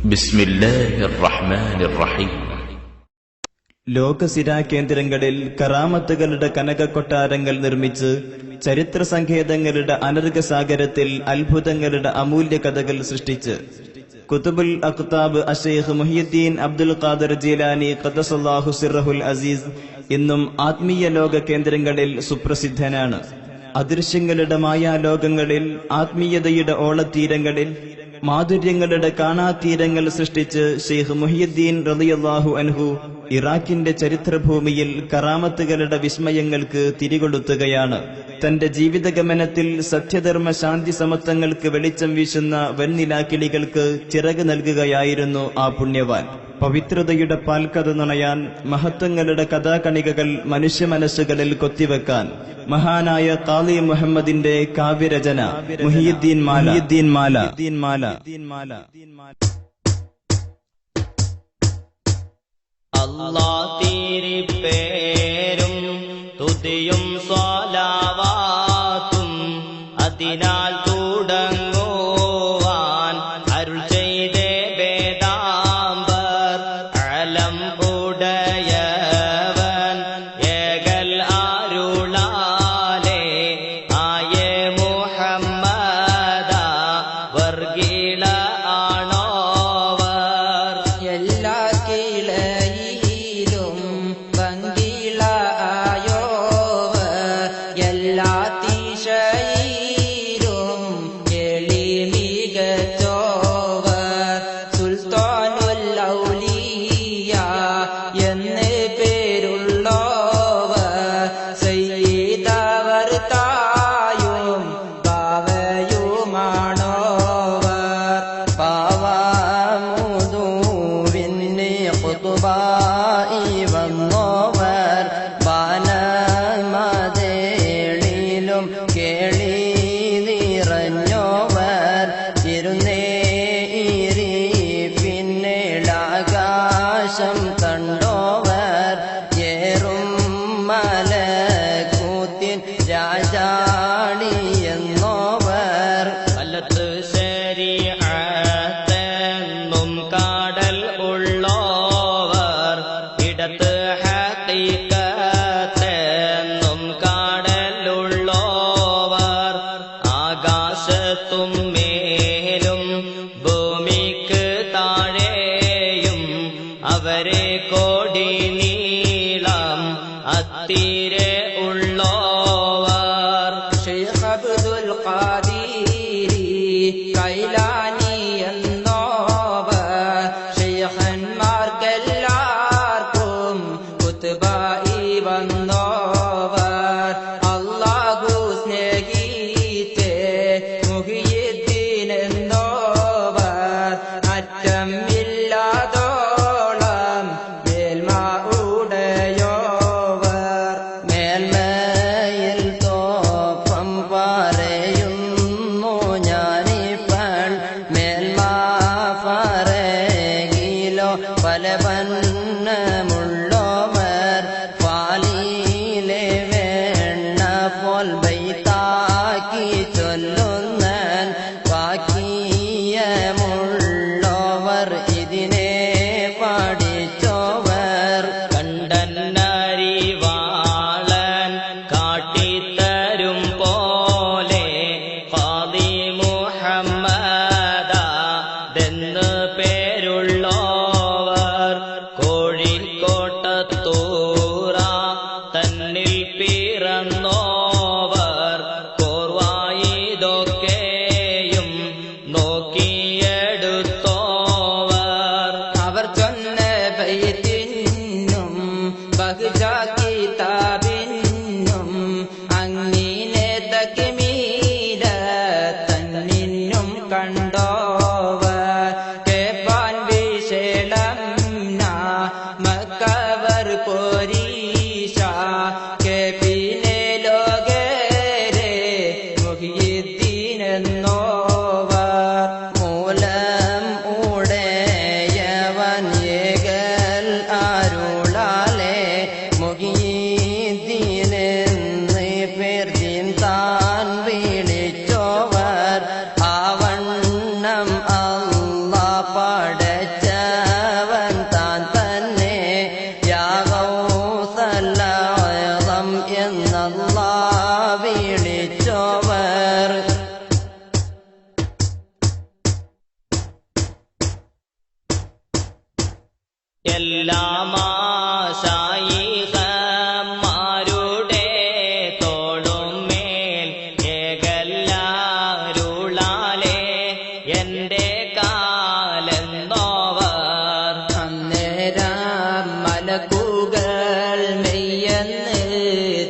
ബിസ്മില്ലാഹിർ റഹ്മാനിർ റഹീം. ലോകസിരാ കേന്ദ്രങ്ങളിൽ കറാമത്തുകളുടെ കനകക്കൊട്ടാരങ്ങൾ നിർമ്മിച്ച് ചരിത്ര സങ്കേതങ്ങളുടെ അനർഘസാഗരത്തിൽ അത്ഭുതങ്ങളുടെ അമൂല്യ കഥകൾ സൃഷ്ടിച്ച് കുതുബുൽ അഖ്താബ് അശൈഖ് മുഹിയുദ്ദീൻ അബ്ദുൽ ഖാദിർ ജീലാനി ഖദ്ദസല്ലാഹു സിർറഹുൽ അസീസ് ഇന്നും ആത്മീയ ലോക കേന്ദ്രങ്ങളിൽ സുപ്രസിദ്ധനാണ്. അദൃശ്യങ്ങളുടെ മായാലോകങ്ങളിൽ, ആത്മീയതയുടെ ഓളത്തീരങ്ങളിൽ മാധുര്യങ്ങളുടെ കാണാതീരങ്ങൾ സൃഷ്ടിച്ച് ഷെയ്ഖ് മുഹിയുദ്ദീൻ റളിയല്ലാഹു അൻഹു ഇറാഖിന്റെ ചരിത്രഭൂമിയിൽ കറാമത്തുകളുടെ വിസ്മയങ്ങൾക്ക് തിരികൊളുത്തുകയാണ്. തന്റെ ജീവിതഗമനത്തിൽ സത്യധർമ്മ ശാന്തി സമത്വങ്ങൾക്ക് വെളിച്ചം വീശുന്ന വെണ്ണിലാക്കിളികൾക്ക് ചിറക് നൽകുകയായിരുന്നു ആ പുണ്യവാൻ. പവിത്രതയുടെ പാൽക്കഥ നുണയാൻ, മഹത്വങ്ങളുടെ കഥാകണികകൾ മനുഷ്യ മനസ്സുകളിൽ കൊത്തിവെക്കാൻ മഹാനായ ഖാളി മുഹമ്മദിന്റെ കാവ്യരചന മുഹിയുദ്ദീൻ മാല. അല്ലാഹ് തിരുപ്പേരും തുതിയും സ്വലാവാത്തും അതിനാൽ തുടങ്ങുവാൻ അരുൾ ചെയ്തേ വേദാംബർ അലം ഉടയവൻ ഏകൽ അരുളാലേ ആയേ മുഹമ്മദ വർഗീള ആണോവർ എല്ലാ കിളയിലും പങ്കിള ആയോവർ എല്ലാ തീശയിലും എളി മികച്ചോവർ സുൽത്താനുൽ ഔലിയ എന്ന് പേരുള്ളോവർ സയ്യിദവർ തായും ബാവയുമാണോവർ പാവമുദൂവിന് ഖുതുബായി വന്നോവർ ബാനമതേളിലും കേളി നിറഞ്ഞോവർ തിരുനേരി പിന്നിലാകാശം കണ്ടോവർ ഏറും മലകൂത്തിൻ രാജാണി എന്നോവർ വലത്ത് ശരീഅത്തെന്നും കാടൽ ഉള്ളോവർ ഇടത്ത് ഹഖീഖത്തെന്നും കാടലുള്ളോവർ ആകാശത്തും മേലും ഭൂമിക്ക് താഴെയും അവരെ കോടി നീളം അത്തിരെ ഉള്ളോവർ ഷെയ്ഖ് അബ്ദുൽ ഖാദിരി കൈലാനി എന്നോവർ ഷെയ്ഖന്മാർക്കെല്ലാവർക്കും കുത്തുബായി വന്നോവർ അല്ലാഹു സ്നേഹിച്ചേ മുഹിയുദ്ദീൻ എന്നോവർ അറ്റം ഇല്ലാതോളം മേൽമ ഉടയോവർ മേൽമയിൽ തോപ്പം പറയുന്നു ഞാനിപ്പോൾ മേൽമ പറകിലോ പല വണ്ണമുള്ളോവർ പാലിലെ വെണ്ണ പോൽ ബൈത്താക്കി ചൊല്ലുന്നൻ വാക്കിയമുള്ളോവർ ഇതിനെ പഠിച്ചോവർ കണ്ടന്നരിവാളൻ കാട്ടിത്തരും പോലെ ഖാദി മുഹമ്മദ എന്ന് പേരുള്ളോവർ എല്ലാമാശായിഹന്മാരുടെ തോളുമേൽ ഏകല്ലാരുളാലേ എന്റെ കാലെന്നോവർ. അന്നേരം മലക്കുകൾ മെയ്യെന്ന്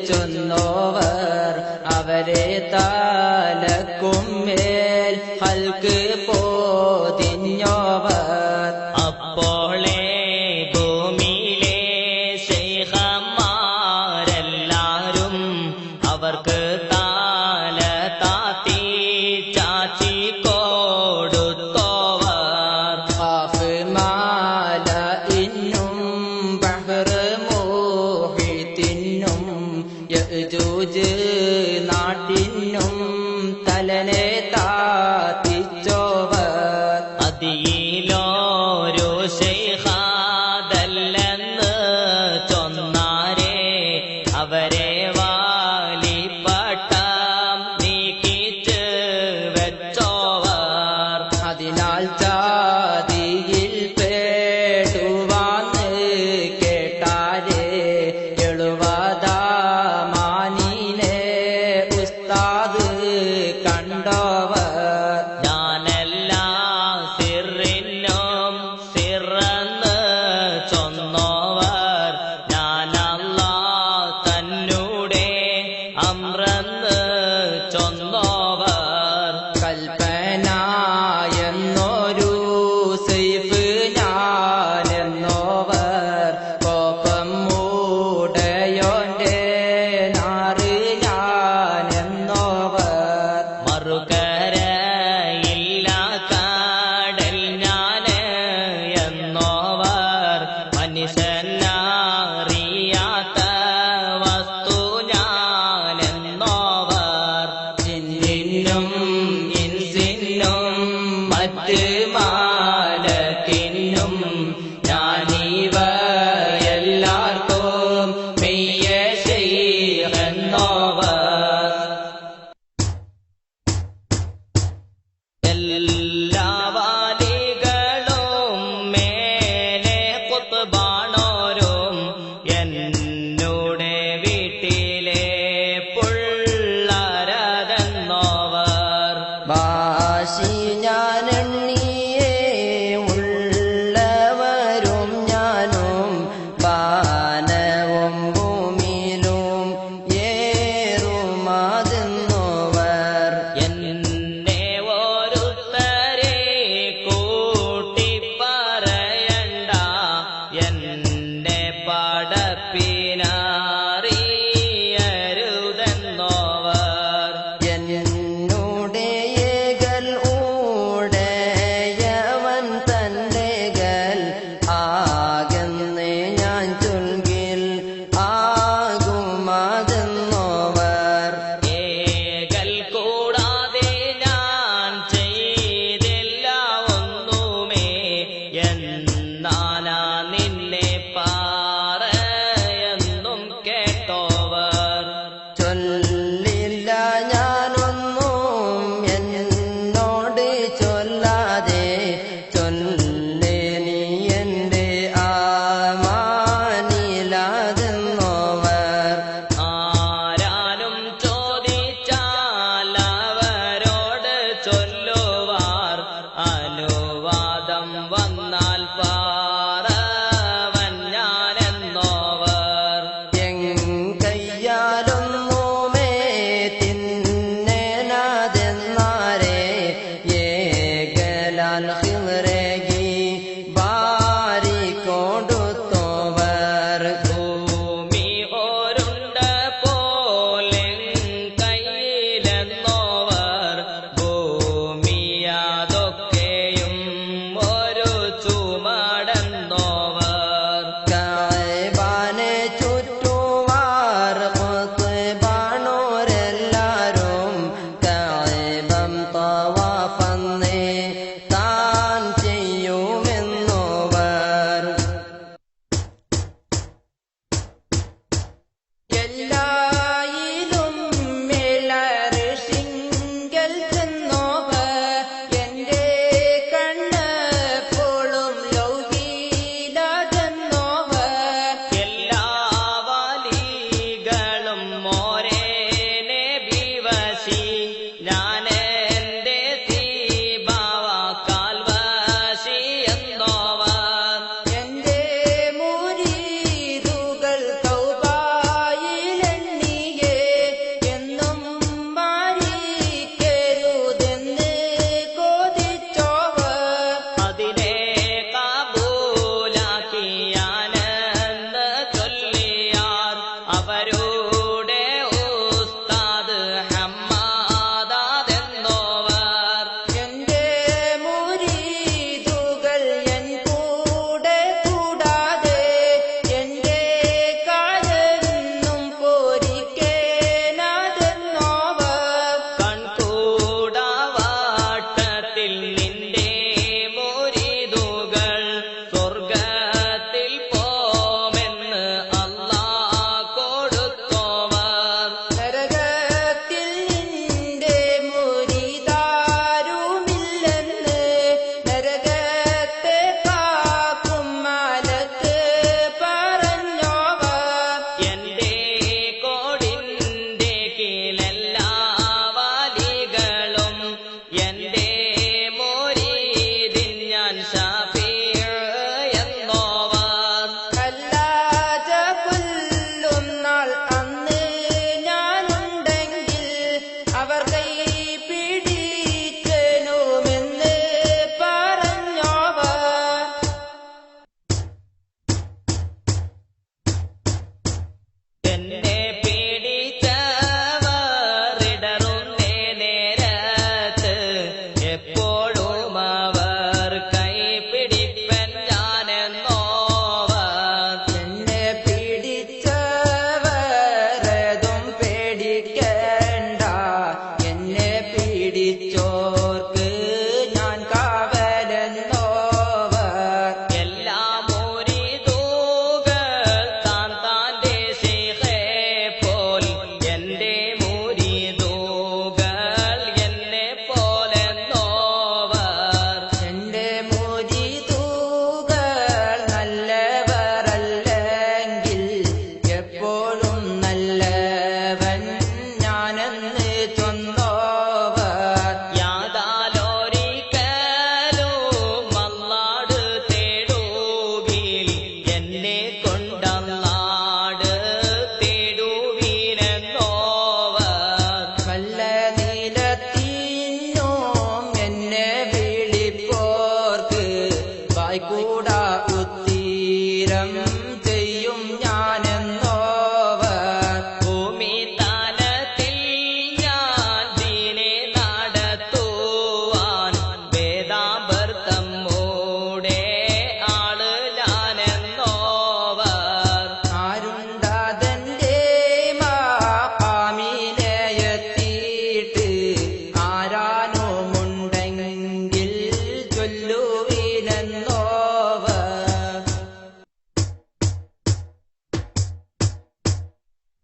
ചൊന്നോവർ അവരെ തലക്കുമേൽ ഹൽക്ക് പോതിഞ്ഞോവർ. അപ്പോളേ ഭൂമിയിലെ ശൈഖന്മാരെല്ലാരും അവർക്ക് താല താത്തി ചാച്ചി കൊടുത്തോവർ. മാല ഇന്നും ബഹ്ർ മോഹിത്തിനും യജൂജ് നാട്ടിനും തലനെ താത്തിച്ചോവർ. അതിയിലോരു ശൈഖാദല്ലെന്ന് ചൊന്നാരേ അവരെ വാലിപ്പട്ടം നീക്കിച്ച് വെച്ചോവർ. അതിനാൽ ജാതിയിൽ പേടുവാന്ന് കേട്ടാരേ എഴുപതാമാനിനെ ഉസ്താദ് കണ്ടോവർ. ഞാനെല്ലാം സിറിനും സിറന്ന് ചൊന്നോവർ. ഞാനല്ലാഹ് തന്നൂടെ അമ്രന്ന് ചൊന്നോവർ. കൽപ്പന എന്നൊരു സൈഫ് ഞാനെന്നോവർ. കോപം മൂടയോന്റെ നാറ് ഞാനെന്നോവർ. മറുകരയില്ല കാടൽ ഞാന് എന്നോവർ. മനുഷ്യനറിയാത്ത വസ്തു ഞാനെന്നോവർ. ജിന്നിനും ഇൻസിനും മറ്റ് മാലക്കിനും ഞാനിവയെല്ലാവർക്കും മെയ്യ ശൈഖെന്നോവർ. എല്ലാ വാലികളും മേലെ ഖുത്ബാണോരും എന്നോടെ വീട്ടിലെ പുള്ളരതെന്നോവർ. വാശി ഞാനെണ്ണിയേ ഉള്ളവരും ഞാനും വാനവും ഭൂമിയിലും ഏറുമാതെന്നോവർ. എന്നെ ഓരോരുത്തരെ കൂട്ടിപ്പറയണ്ട എന്നെ പടപ്പിനറിയരുതെന്നോവർ. എന്നുടെ ഏകൽ ഊടയവൻ തന്റെകൾ ആകെന്ന് ഞാൻ ചൊൽകിൽ ആകുമാതെന്നോവർ. ഏകൽ കൂടാതെ ഞാൻ ചെയ്തില്ല ഒന്നുമേ എന്നാനാ നിന്നെ പാറയെന്നും കേട്ടോവർ. ചൊല്ലില്ല ഞാനൊന്നും എന്നോട് ചൊല്ലാതെ ചൊല്ലേ നീ എന്റെ ആമാനിലാതെന്നോവർ. ആരാനും ചോദിച്ചാൽ അവരോട് ചൊല്ലുവാർ. അനുവാദം വന്നാൽ പാറവൻ ഞാനെന്നോവർ. കയ്യാലൊന്നുമേ തിന്നേനാതെന്നാരേ ഏകലാൽ ഹിറകി വാരി കൊടുത്തോവർ. ഭൂമി ഓരുണ്ട പോലെ കയ്യിലെന്നോവർ. ഭൂമിയാതൊക്കെയും ഒരു ചുമടെന്നോവർ. കഅബാനെ ചുറ്റുവാർ ഖുത്ബാണോരെല്ലാരും കഅബം തവാഫന്നേ താൻ ചെയ്യും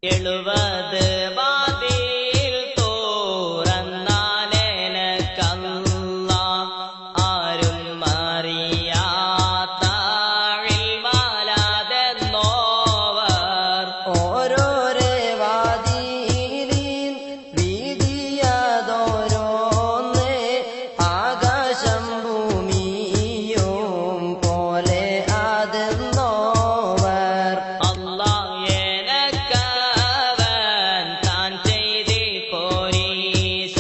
70 വാതിൽ തുറന്നാനെനക്കല്ല ആരും അറിയാത്ത ഇൽമാലാതെന്നോവർ ഓരോരേ വാതിലിൻ വീതിയതോരോന്നേ ആകാശം ഭൂമിയും പോലെ അതെന്നോവർ അല്ലാഹ് എനക്കവൻ താൻ ചെയ്തി പോരീശ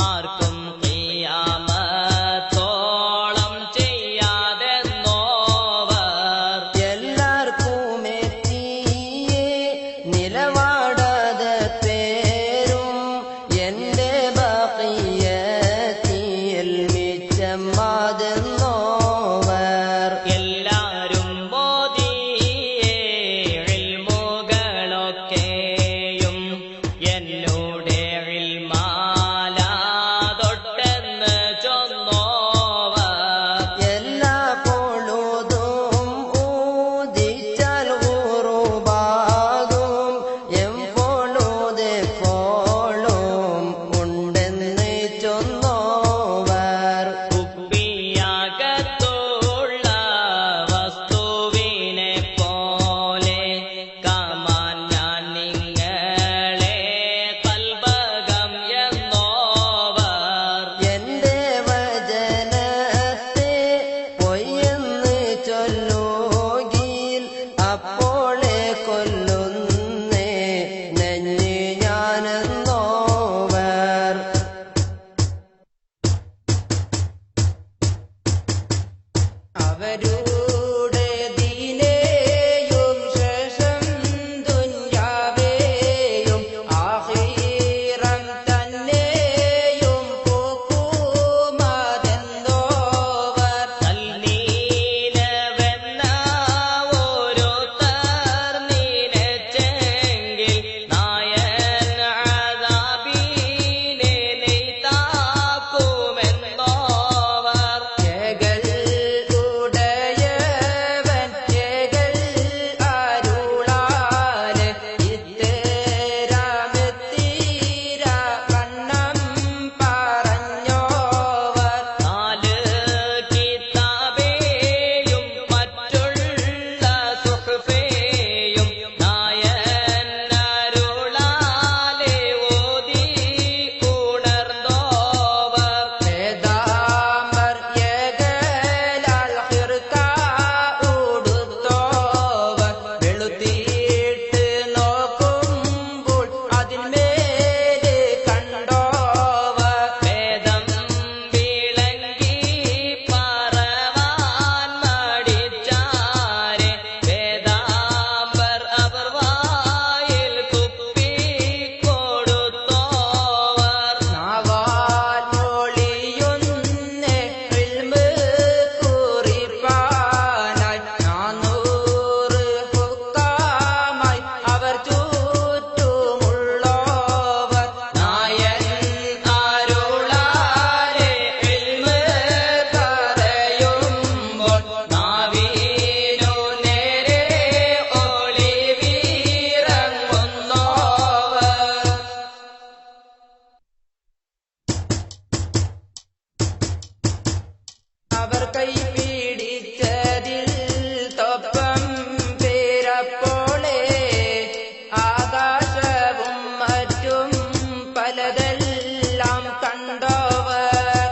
ആർക്കും ഖിയാമത്തോളം ചെയ്യാതെന്നോവർ എല്ലാവർക്കും എത്തിയേ നിലവാടത പേരും എന്റെ ബഖിയത്തിൽ മിച്ചം അതെന്നോവർ എല്ലാരും ബോധിയേ ഇൽമുകളൊക്കെയും എന്നോട് ഇൽമാലാതൊട്ടെന്ന് ചൊന്നോവർ എല്ലാ പൊഴുതും ഊതിച്ചാൽ ഉറുബാകും എപ്പോഴും ഉണ്ടെന്ന് ചൊന്നോവർ കുപ്പിയകത്തുള്ള വസ്തുവിനെ പോലെ കാമാൻ ഞാൻ നിങ്ങളെ കൽബകം എന്നോവർ എന്റെ വചനത്തെ പൊയ്യെന്ന് ചൊല്ലുകീൽ അപ്പോളെ കൊല്ലുന്നേ നെഞ്ഞ് ഞാനെന്നോവർ അവരുടെ ദീനേയും ശേഷം ദുന്യാവേയും ആഖിറം തന്നെയും പോക്കുമതെന്നോവർ തൽനീലവെന്ന ഓരോരുത്തർ നിനച്ചെങ്കിൽ നായൻ അദാബിനെ നെയ്താക്കുമെന്നോവർ ഏകൽ ഉടയവൻ ഏകൽ അരുളാലെ ഇത്തേരാമെത്തീര വണ്ണം പറഞ്ഞോവർ 4 കിതാബേയും മറ്റുള്ള സുഹ്ഫേയും നായൻ അരുളാലെ ഓതി ഉണർന്നോവർ വേദാമർ ഏകലാൽ ഹിർക്ക ഉടുത്തോവർ വെളുത്തിയിട്ട് നോക്കുമ്പോൾ അതിന്മേല് കണ്ടോവർ വേദം വിളങ്ങി പറവാൻ മടിച്ചാരെ വേദാംബർ അവർ വായിൽ കുപ്പി കൊടുത്തോവർ നാവാൽ മൊഴിയൊന്നേ ഇൽമ് കുറിപ്പാനായി 400 ഹുക്കാമായി അവർ ചുറ്റുമുള്ളോവർ നായൻ അരുളാലെ ഇൽമ് പറയുമ്പോൾ നാവിനു നേരെ ഒളിവിറങ്ങുന്നോവർ അവർ കൈപിടിച്ചതിൽ തൊപ്പം പേരപ്പോളെ ആകാശവും മറ്റും പലതെല്ലാം കണ്ടോവർ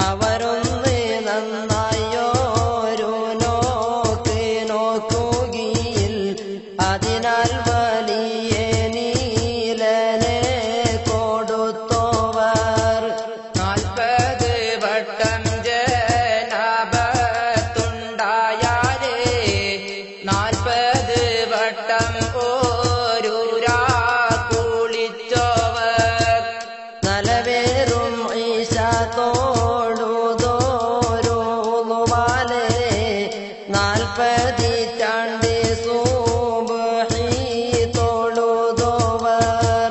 അവരൊന്ന് നന്നായോരു നോക്ക് നോക്കുകയിൽ അതിനാൽ വലിയ നീലനെ കൊടുത്തോവർ 40 വട്ടം ജനാപത്തുണ്ടായാലേ 40 വട്ടം ഓരൂരാ കുളിച്ചോവർ നലവേറും ഈശ തോടുതോരുവാലേ 40 ചാണ്ടി സൂബഹി തോളുതോവർ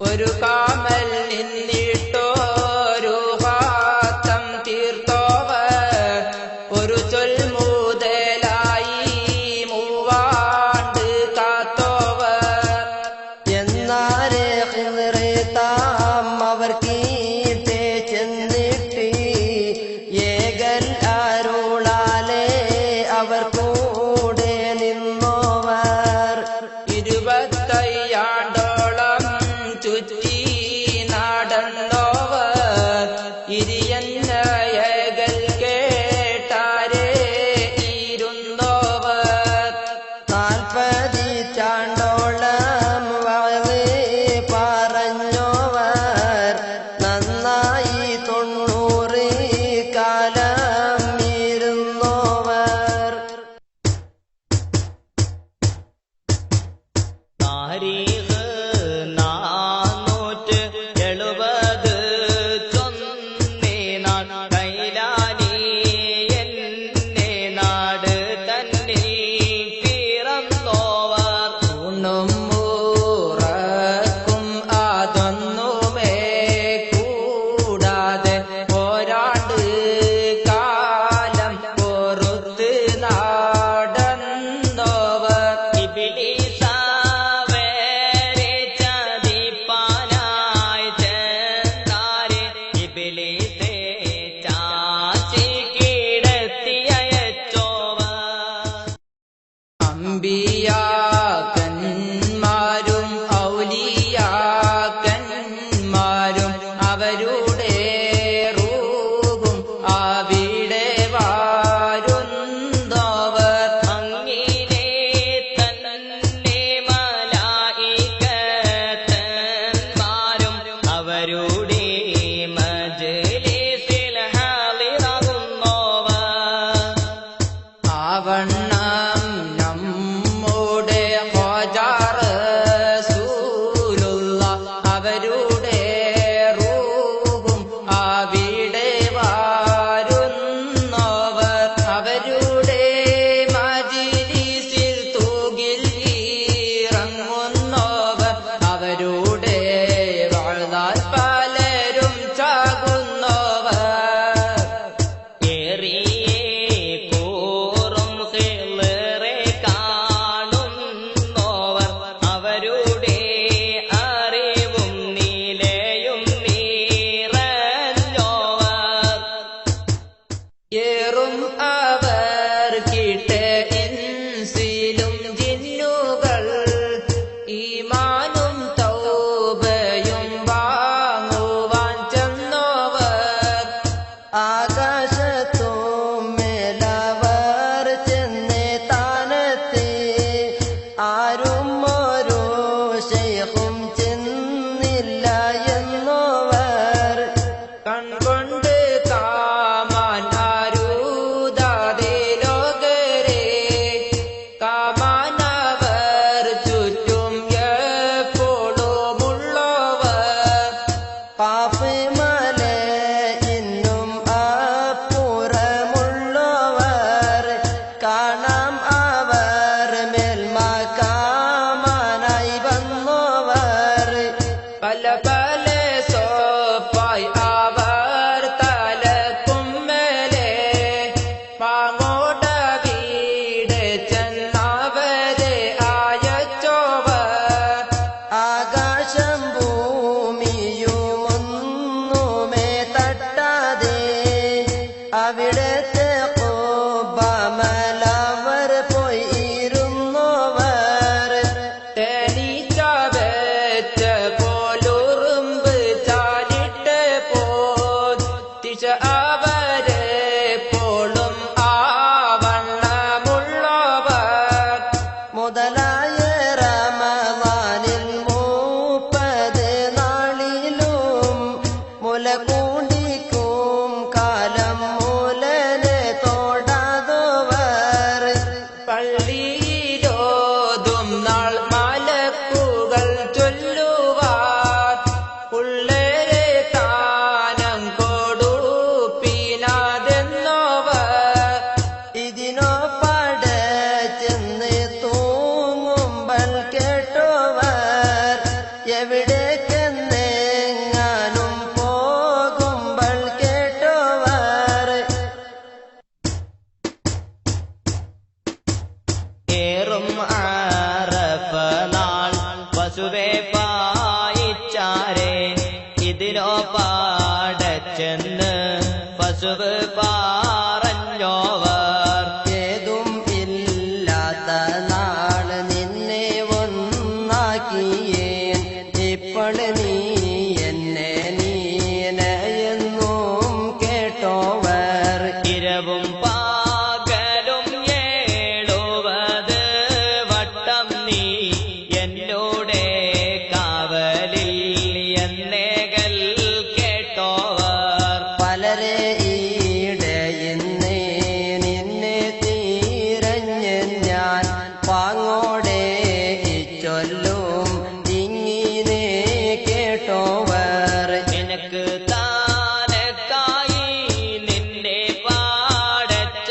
ഒരു കാമൽ നിന്നിട്ടോരു ഹാത്തം തീർത്തോവർ ഒരു ചൊൽ മുതലായി 3 കാത്തോവർ അവണ്ണം നമ്മുടെ ഖ്വാജാ റസൂലുള്ള അവരുടെ റൂഹും അവിടെ വരുന്നവർ അവരുടെ മജ്‌ലിസിൽ തൂകിൽ ഇറങ്ങുന്നവർ അവരുടെ വഅദാൽ പലരും ചാകുന്നവർ ഏറും അവർ കിട്ടേ ഇൻസിലും ജിന്നുകൾ ഈമാനും തൗബയും വാങ്ങുവാൻ ചെന്നവർ ആകാശത്തും മേലവർ ചെന്ന് താനെത്തി ആരും ഓരോ ശൈഖും ചെന്നില്ല എന്നവർ കൺകൊണ്ട് കാമാൻ ആരൂതാതെ ലോകരെ കാമാനവർ ചുറ്റും എപ്പോഴുമുള്ളവർ പാഫ് മലയിന്നും അപ്പുറമുള്ളവർ കാണാം അവർ മേൽമക്കാമാനായി വന്നവർ പല പല സോപ്പായി അവർ തലക്കും മേലെ പാങ്ങോട വീട് ചെന്നവരെ അയച്ചോവർ ആകാശം ഭൂമിയുമൊന്നുമേ തട്ടാതെ അവിടത്തെ കോപമലവർ പോയി ഇരുന്നവർ തേനീച്ച വെച്ച പോലുറുമ്പ് ചാലിട്ട് പോത്തിച്ച അവരെ പോളും ആവണ്ണമുള്ളവർ മുതലായ റമളാനിൽ 30 നാളിലും മുലകൂണ്ടിക്കും കാലം മൂലനെ തൊടാതവർ പള്ളിയിലോതും നാൾ മലക്കുകൾ ചൊല്ലുവാർ ഉള്ളരെ താനം കൊടുപ്പിനാതെന്നവർ ഇതിനോ പടച്ചെന്ന് തൂങ്ങുമ്പൽ കേട്ടവർ എവിടേക്കെന്നെങ്ങാനും പോകുമ്പൽ കേട്ടവർ ഏറും അറഫ നാൾ പശുവെ പായിച്ചാരെ ഇതിനോ പാടച്ചെന്ന് പശുവ് പറഞ്ഞോവർ ഏതും ഇല്ലാത്ത നാള് നിന്നെ ഒന്നാക്കിയേൻ ഇപ്പോൾ നീ എന്നെ നീനയെന്നും കേട്ടോവർ ഇരവും പകലും 70 വട്ടം നീ എന്നോടെ കാവലിൽ എന്നേകൽ കേട്ടോവർ പലരെ ഈടയിന്ന് നിന്നെ തീരഞ്ഞ് ഞാൻ പാങ്ങോടെ ചൊല്ലും ഇങ്ങനെ കേട്ടോവർ നിനക്ക് താനക്കായി നിന്നെ പാടച്ച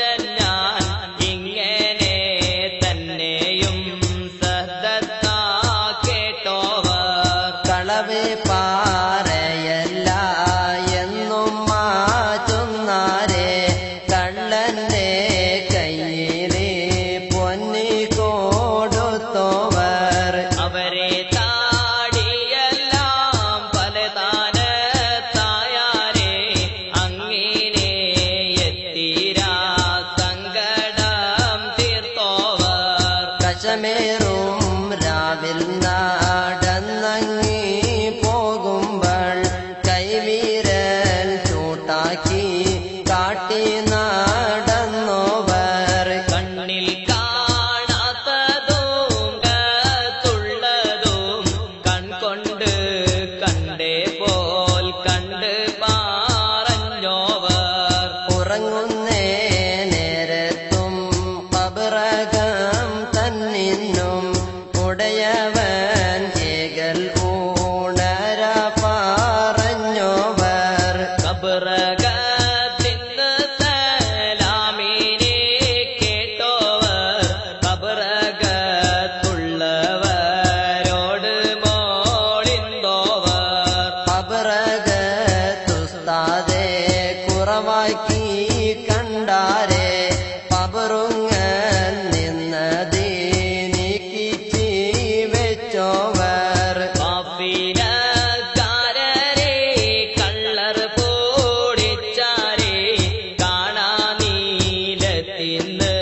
തിന്ന്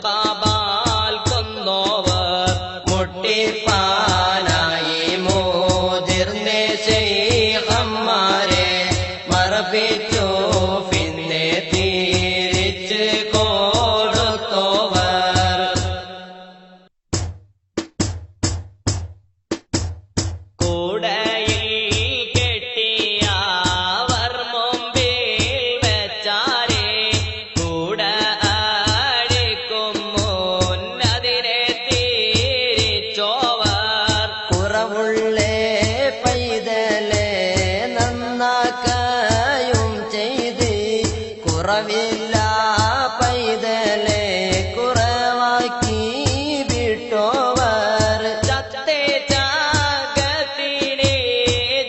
കബാൽ കൊന്നോവർ മുട്ടിപ്പാനായി മോതിർന്ന ശൈഖന്മാരെ മറപ്പിച്ചു പിന്നെ തിരിച്ച് കൊടുത്തോവർ. കൂടയിൽ കെട്ടിയവർ മുമ്പിൽ വെച്ചാരെ കൂട അടിക്കും മുന്നതിനെ തിരിച്ചോവർ. കുറവുള്ളേ പൈതലേ നന്നാക്കയും ചെയ്ത് കുറവില്ല പൈതലേ കുറവാക്കി വിട്ടോവർ. ചത്തേ ചാകത്തിനെ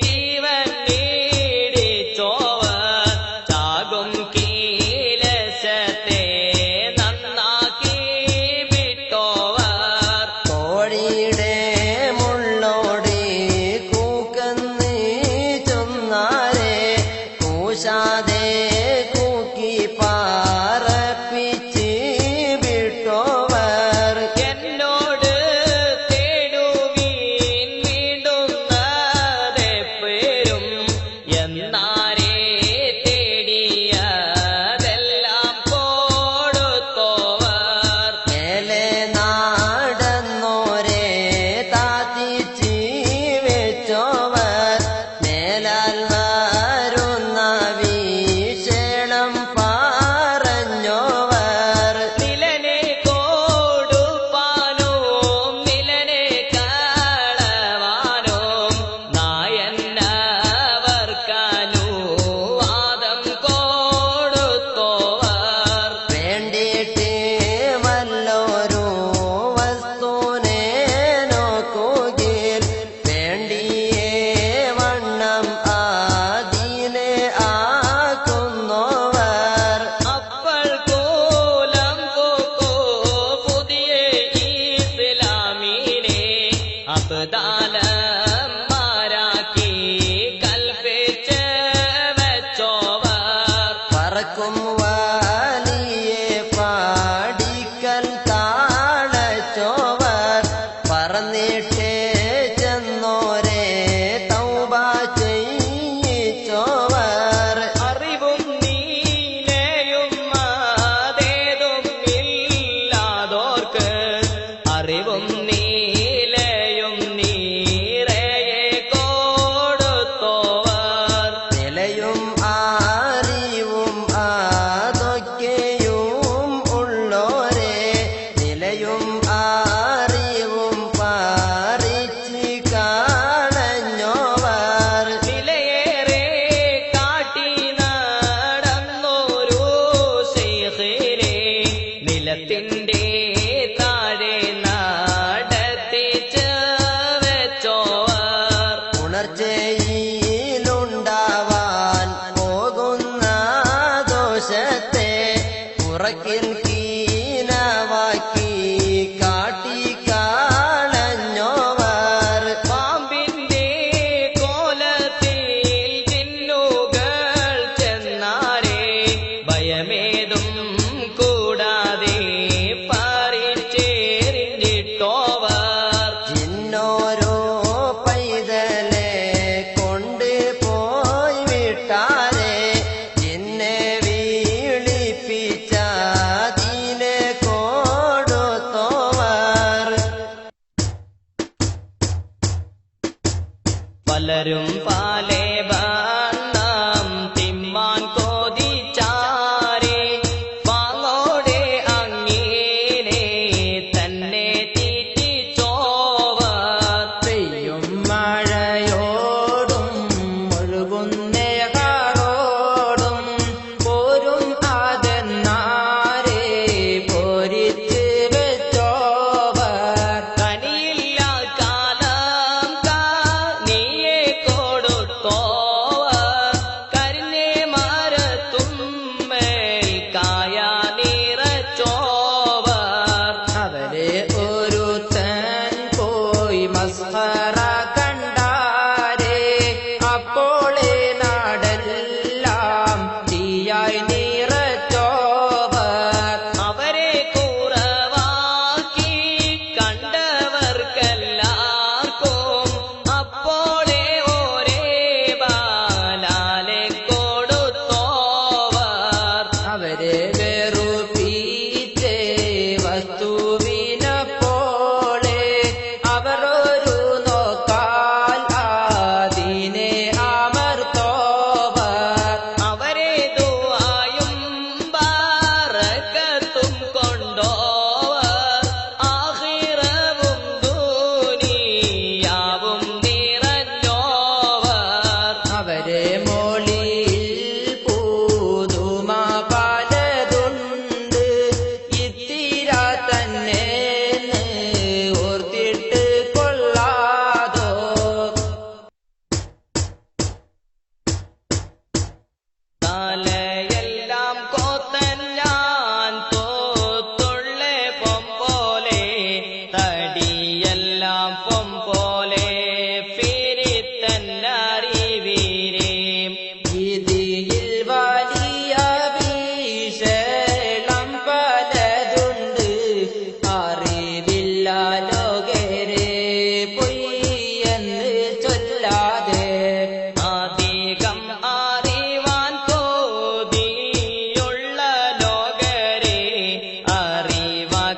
ജീവൻ നീടിച്ചോവർ. ചാകും കീലശത്തെ നന്നാക്കി വിട്ടോവർ. കോഴിയുടെ മുള്ളോടി കൂക്കന്ന് ചൊന്നാരെ കൂശാതെ കൂക്കി പാറപ്പിച്ച് വിട്ടോവർ. എന്നോട് തേടുവീൻ വീണ്ടുന്നതെപ്പോഴും എന്നാരേ തേടിയതെല്ലാം കൊടുത്തോവർ. മേലെ നടന്നോരെ താത്തിച്ച് വെച്ചോവർ. മേലാൽ വരുന്ന വീക്ഷണം പറഞ്ഞോവർ. നിലനെ കൊടുപ്പാനും നിലനെ കളവാനും നായന്നവർക്കനുവാദം കൊടുത്തോവർ. വേണ്ടിയിട്ട് വല്ലോരു വസ്തുനെ നോക്കുകയിൽ വേണ്ടിയേ വണ്ണം ആദീനെ ആക്കുന്നോവർ. അപ്പോൾ കോലം പോക്കോ പുതിയ ഇസ്ലാമിനെ അബ്ദാലന്മാരാക്കി കൽപ്പിച്ച് വെച്ചോവർ. പറക്കും വലിയെ പാടിക്കൽ താളച്ചോവർ. പറന്നിട്ട് ചെന്നോരെ തൗബ ചെയ്യിച്ചോവർ. അറിവും നീലയും അതേതും ഇല്ലാതോർക്ക് അറിവും നീലയും നീറയെ കൊടുത്തോവർ. നിലയും അറിവും അതൊക്കെയും ഉള്ളോരെ നിലയും അറിവും പാറിച്ച് കാണഞ്ഞോവർ. നിലയേറെ കാട്ടി നടന്നോരു ശൈഖിനെ നിലത്തിന്റെ താഴെ നടത്തിച്ച് വെച്ചോവർ. ഉണർച്ചയിലുണ്ടാവാൻ പോകുന്ന ദോഷത്തെ ഉറക്കിൽ കീനവാക്കി കാട്ടിക്കാളഞ്ഞോവർ. പാമ്പിന്റെ കോലത്തിൽ ജിന്നുകൾ ചെന്നാരെ ഭയമേതും കൂടാതെ പറിച്ചെറിഞ്ഞിട്ടോവർ. ജിന്നോരോ പൈതലെ കൊണ്ട് പോയി വിട്ടാരെ ജിന്നെ വീളിപ്പിച്ച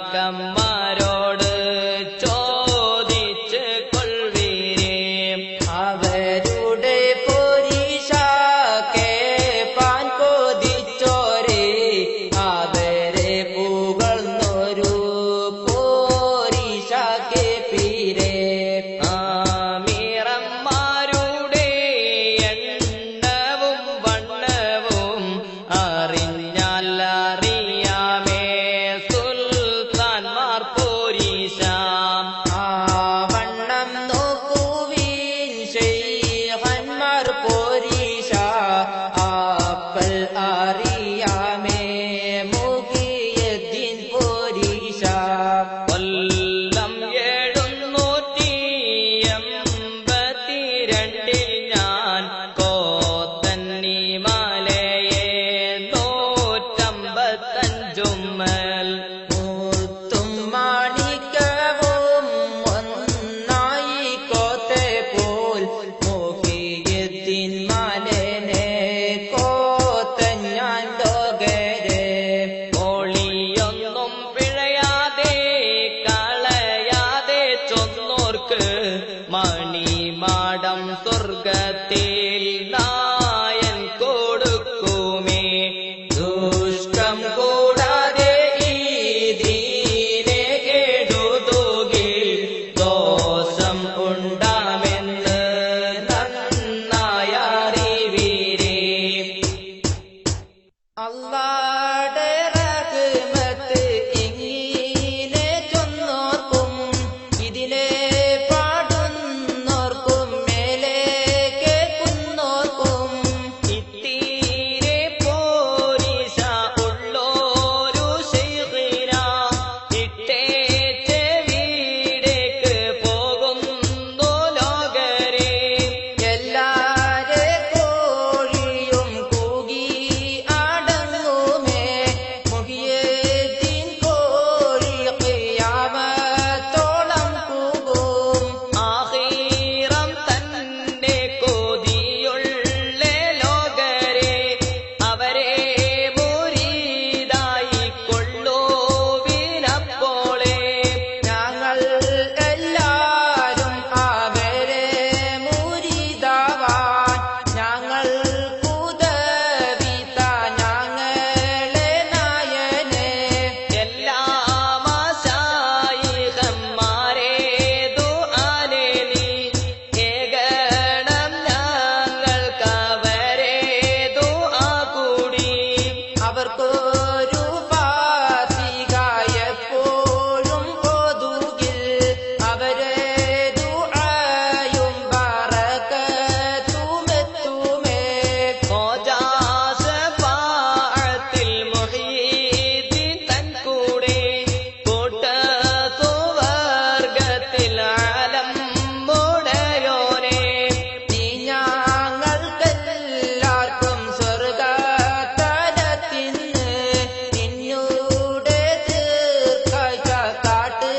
കാക്കന്മാരോട് ചോദിച്ച് കൊൾവീരേ അവരുടെ പോരീശ കേപ്പാൻ കൊതിച്ചോരേ അവരെ പുകഴ്ന്നൊരു പോരീശ കേപ്പീരേ ആമീറന്മാരുടെ എണ്ണവും വണ്ണവും അറിഞ്ഞാൽ അറിയാമേ സുൽത്താൻമാർ പോരീശ വണ്ണം നോക്കുവീൻ ശൈഖന്മാർ പോരീശ ആപ്പൽ അറിയാമേ മുഖിയദ്ദീൻ പോരീശ കൊല്ലം 782 ഞാൻ കോത്തന്നി മലയെ 155 മുത്തും മാണിക്കവും ഒന്നായി കോത്തെ പോൽ മുഖിയദ്ദീൻ മാലനെ കോത്തൻ ഞാൻ ലോകരെ ഒളിയൊന്നും പിഴയാതെ കളയാതെ ചൊന്നോർക്ക് മണിമാടം സ്വർഗത്തിൽ നായൻ കൊടുക്കുമേ ദുഷ്ടം കൂടാതെ ഈ ദീനെ കേടുതുകിൽ ദോഷം ഉണ്ടാമെന്ന് നന്നായ അറിവീരേ അല്ലാഹുടെ റഹ്മത്ത് ഇങ്ങനെ ചൊന്നോർക്കും ഇതിലെ പാടുന്നോർക്കും മേലെ കേൾക്കുന്നോർക്കും ഇത്തീരെ പോരീശ ഉള്ളോരു ശൈഖിന ഇട്ടേറ്റ് വീടേക്ക് പോകുന്നു ലോകരെ എല്ലാരെ കോഴിയും കൂകി അടങ്ങുമേ മുഹിയദ്ദീൻ കോഴി ഖിയാമത്തോളം കൂകും ആഖീറം തന്നെ കൊതിയുള്ള ലോകരെ അവരെ മുരീദായി കൊള്ളുവിനപ്പോളെ ഞങ്ങൾ എല്ലാരും അവരെ മുരീദാവാൻ ഞങ്ങൾ കുതവിത ഞങ്ങളെ നായനെ എല്ലാ മാശായിഖന്മാരെ ദുആനെ നീ ഏകണം ഞങ്ങൾക്കവരെ ദുആ കൂടി അവർക്കൊരു ഫാത്തിഹ എപ്പോഴും ഓതുകിൽ അവരെ ദുആയും ബറകത്തുമെത്തുമേ ഖോജാ ശഫാഅത്തിൽ മുഹീദ്ദീൻ തൻ കൂടെ കൂട്ട സുവർഗത്തിൽ ആലം മുടയോനെ നീ ഞങ്ങൾക്കെല്ലാവർക്കും സ്വർഗതലത്തിന് നിന്നൂടെ തീർക്കാഴ്ച കാട്ട്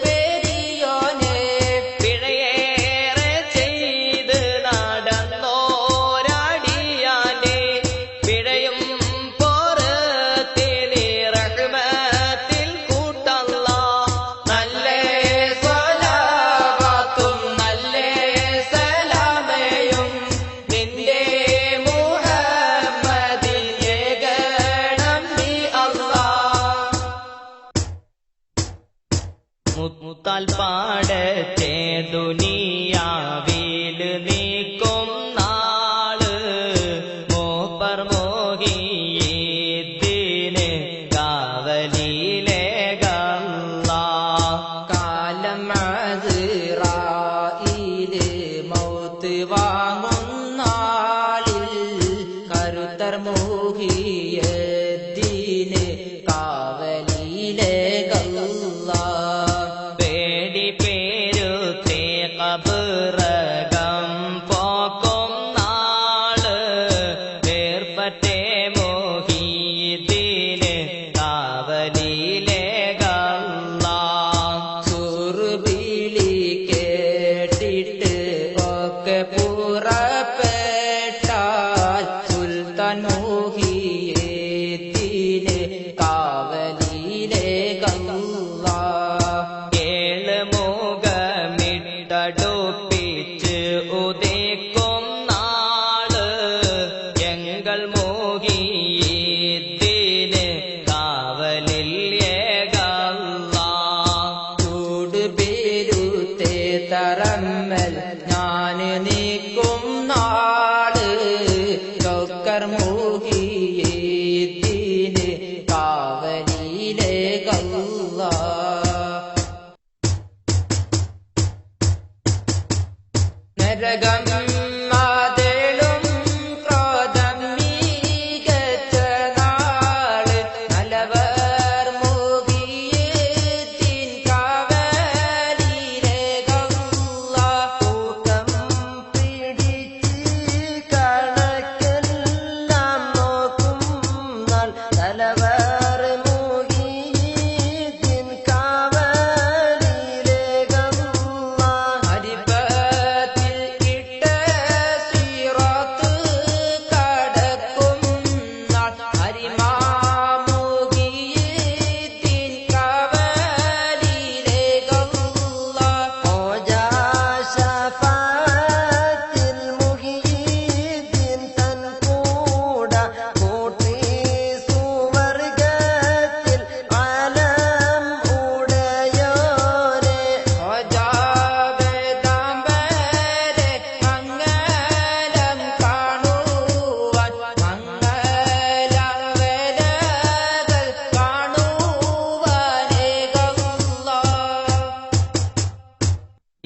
പെരിയോനെ പിഴയേറെ ചെയ്ത് നടന്നോരാടിയാനെ പിഴയും പുറത്തിനി റഹ്മത്തിൽ കൂട്ടല്ല നല്ല സ്വലാവാത്തും നല്ല സലാമയും നിന്റെ മുഹമ്മദിൻ ഏകണം നീ അല്ലാഹ് മുത്താൽ പാടത്തെ ദുനിയാവിൽ നീക്കും നാള് മൂപ്പർ മോഹിയദ്ദീന് കാവലിലെ ഗല്ലാ കാലം അസ്റായീല് മൗത്ത് വാങ്ങുന്നാളിൽ കരുത്തർ മുഹിയദ്ദീന് കാവലിലെ ഗല്ലാ പേടി പേരുത്തേ കബറകം പോക്കും നാള് വേർപറ്റേ മോഹിയദ്ദീന് കാവലിലെ ഗല്ലാ സുർബിളി കേട്ടിട്ട് ഒക്കെ പുറപ്പെട്ടാൽ സുൽത്താൻ മോഹിയദ്ദീന് കാവലിലെ ഗല്ലാ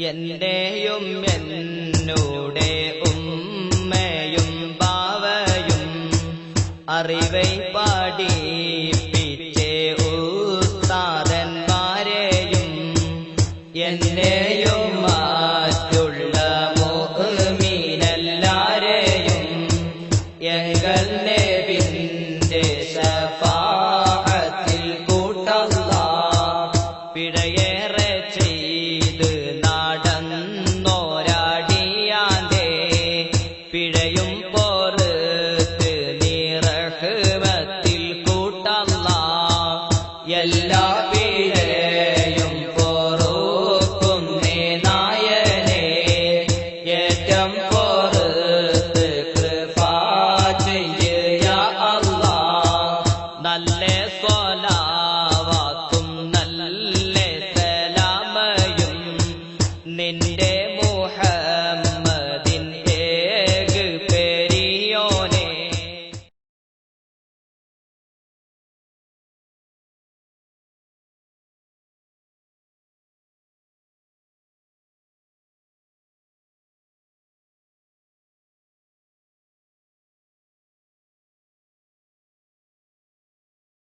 എന്റെയും എന്നൂടെ ഉമ്മയും ബാവയും അറിവൈ പഠിപ്പിച്ചേ ഉസ്താദന്മാരെയും എന്നെയും മറ്റുള്ള മുഅ്മിനെല്ലാരെയും എങ്കൽ നബിന്റെ ശഫാഅത്തിൽ കൂട്ടല്ലാഹ് പിഴയേറെ ചെയ്ത് നടന്നോരാടിയാന്റെ പിഴയും പോർത്ത് നീ റഹ്മത്തിൽ കൂട്ടല്ലാഹ് എല്ലാ